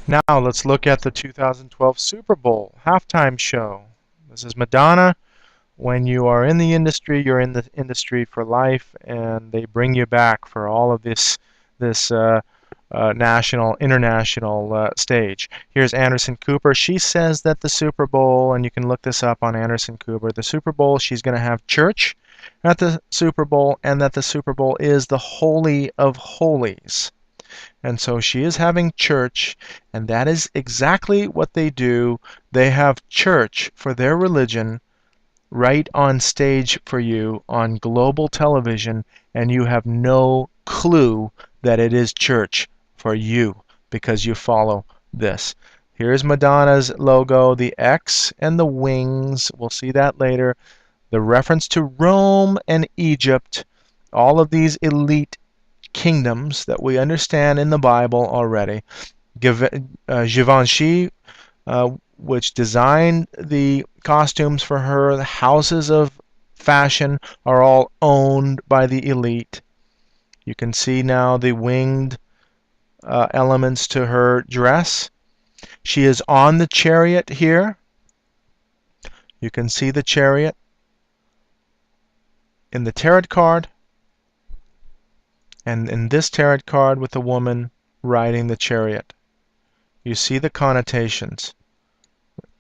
Now let's look at the 2012 Super Bowl halftime show. This is Madonna. When you are in the industry, you're in the industry for life, and they bring you back for all of this national, international stage. Here's Anderson Cooper. She says that the Super Bowl, and you can look this up on Anderson Cooper, the Super Bowl, she's going to have church at the Super Bowl, and that the Super Bowl is the Holy of Holies. And so she is having church, and that is exactly what they do. They have church for their religion right on stage for you on global television, and you have no clue that it is church for you because you follow this. Here's Madonna's logo, the X and the wings. We'll see that later. The reference to Rome and Egypt, all of these elite kingdoms that we understand in the Bible already. Givenchy, which designed the costumes for her, the houses of fashion are all owned by the elite. You can see now the winged elements to her dress. She is on the chariot here. You can see the chariot in the tarot card, and in this tarot card with the woman riding the chariot. You see the connotations.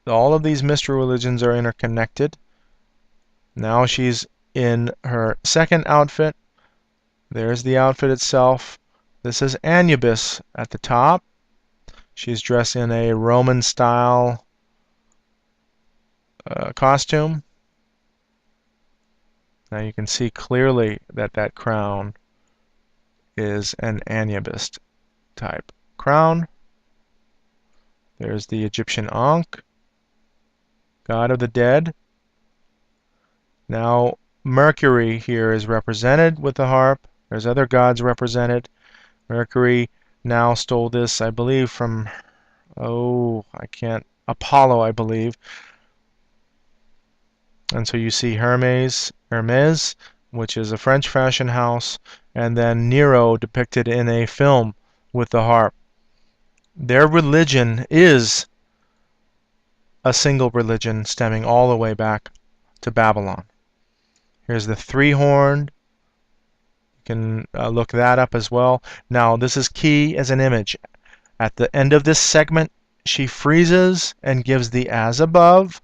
All of these mystery religions are interconnected. Now she's in her second outfit. There's the outfit itself. This is Anubis at the top. She's dressed in a Roman style costume. Now you can see clearly that that crown is an Anubis type crown. There's the Egyptian Ankh, god of the dead. Now Mercury here is represented with the harp. There's other gods represented. Mercury now stole this, I believe, from, Apollo, I believe. And so you see Hermes, which is a French fashion house, and then Nero depicted in a film with the harp. Their religion is a single religion stemming all the way back to Babylon. Here's the three-horned. You can look that up as well. Now, this is key as an image. At the end of this segment, she freezes and gives the as above,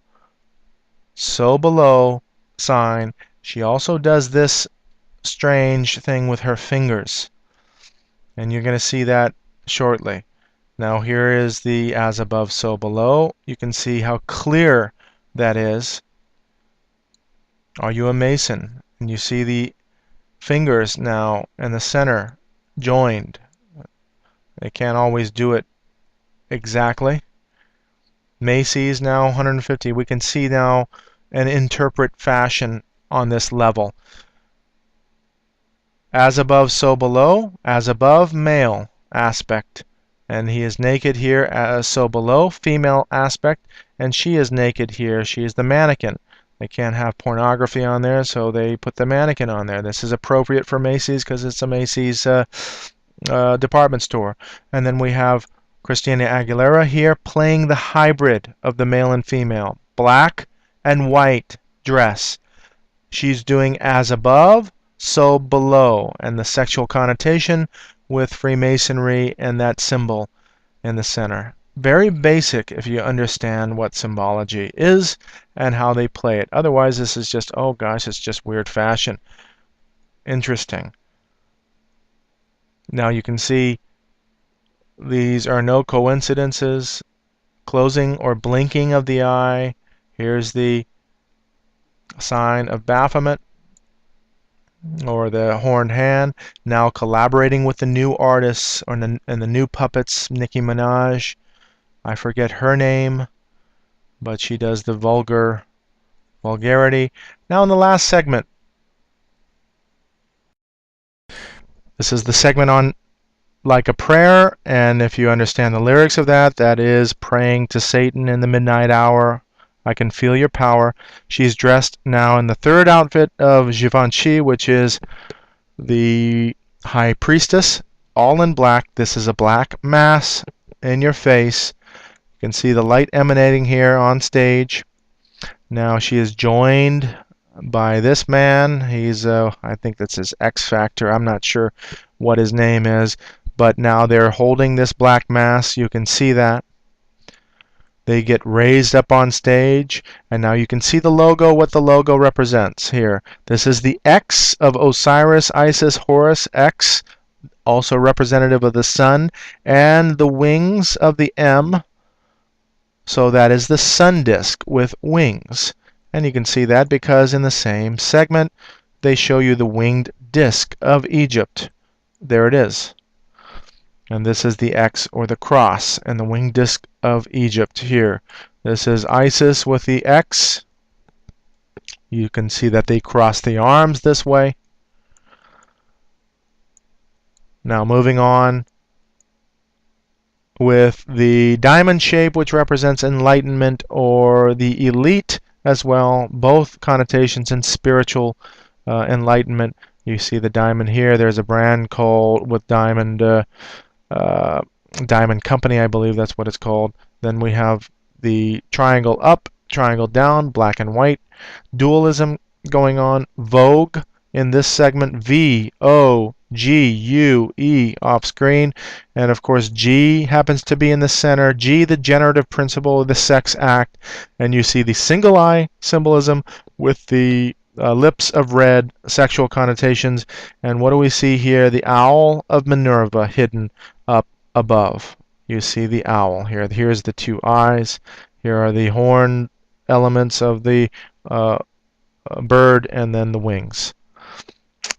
so below sign. She also does this strange thing with her fingers, and you're going to see that shortly. Now here is the as above, so below. You can see how clear that is. Are you a Mason? And you see the fingers now in the center joined. They can't always do it exactly. Macy's now 150. We can see now and interpret fashion on this level. As above, so below. As above, male aspect. And he is naked here, as so below, female aspect. And she is naked here. She is the mannequin. They can't have pornography on there, so they put the mannequin on there. This is appropriate for Macy's because it's a Macy's department store. And then we have Christina Aguilera here playing the hybrid of the male and female. Black and white dress. She's doing as above, so below. And the sexual connotation with Freemasonry and that symbol in the center. Very basic if you understand what symbology is and how they play it. Otherwise, this is just, oh gosh, it's just weird fashion. Interesting. Now you can see these are no coincidences. Closing or blinking of the eye. Here's the sign of Baphomet, or the horned hand. Now collaborating with the new artists and the new puppets. Nicki Minaj. I forget her name, but she does the vulgarity. Now in the last segment, this is the segment on Like a Prayer, and if you understand the lyrics of that, that is praying to Satan in the midnight hour. I can feel your power. She's dressed now in the third outfit of Givenchy, which is the high priestess, all in black. This is a black mass in your face. You can see the light emanating here on stage. Now she is joined by this man. He's, I think that's his X Factor. I'm not sure what his name is, but now they're holding this black mass. You can see that. They get raised up on stage, and now you can see the logo, what the logo represents here. This is the X of Osiris, Isis, Horus, X, also representative of the sun, and the wings of the M. So that is the sun disk with wings. And you can see that because in the same segment, they show you the winged disk of Egypt. There it is. And this is the X or the cross and the winged disk of Egypt here. This is Isis with the X. You can see that they cross the arms this way. Now moving on with the diamond shape, which represents enlightenment or the elite as well, both connotations in spiritual enlightenment. You see the diamond here. There's a brand called with diamond Diamond Company, I believe that's what it's called. Then we have the triangle up, triangle down, black and white. Dualism going on. Vogue in this segment. V, O, G, U, E off screen. And of course G happens to be in the center. G, the generative principle of the sex act. And you see the single eye symbolism with the lips of red, sexual connotations. And what do we see here? The owl of Minerva hidden up above. You see the owl here. Here's the two eyes. Here are the horn elements of the bird, and then the wings.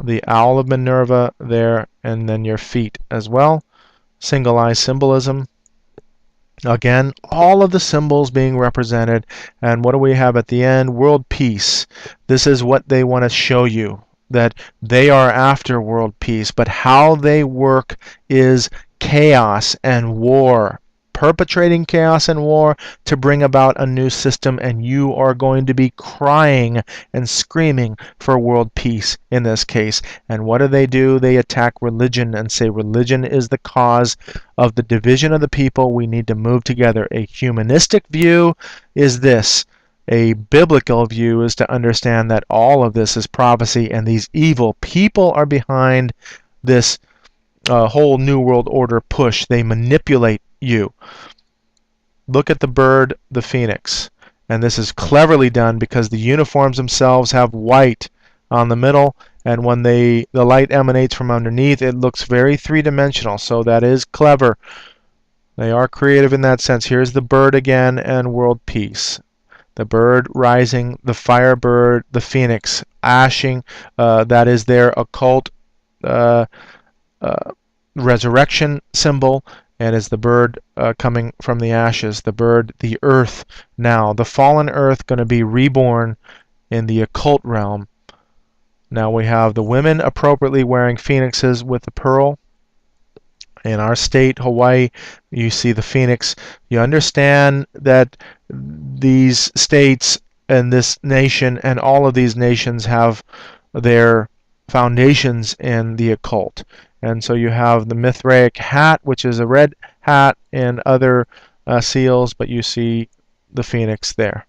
The owl of Minerva there, and then your feet as well. Single eye symbolism. Again, all of the symbols being represented. And what do we have at the end? World peace. This is what they want to show you, that they are after world peace, but how they work is chaos and war, perpetrating chaos and war to bring about a new system, and you are going to be crying and screaming for world peace in this case. And what do? They attack religion and say religion is the cause of the division of the people. We need to move together. A humanistic view is this. A biblical view is to understand that all of this is prophecy, and these evil people are behind this whole New World Order push. They manipulate you. Look at the bird, the phoenix. And this is cleverly done because the uniforms themselves have white on the middle, and when the light emanates from underneath, it looks very three-dimensional. So that is clever. They are creative in that sense. Here's the bird again, and world peace. The bird rising, the firebird, the phoenix ashing. That is their occult resurrection symbol, and is the bird coming from the ashes. The bird, the earth now. The fallen earth going to be reborn in the occult realm. Now we have the women appropriately wearing phoenixes with the pearl. In our state, Hawaii, you see the phoenix. You understand that these states and this nation and all of these nations have their foundations in the occult. And so you have the Mithraic hat, which is a red hat, and other seals, but you see the phoenix there.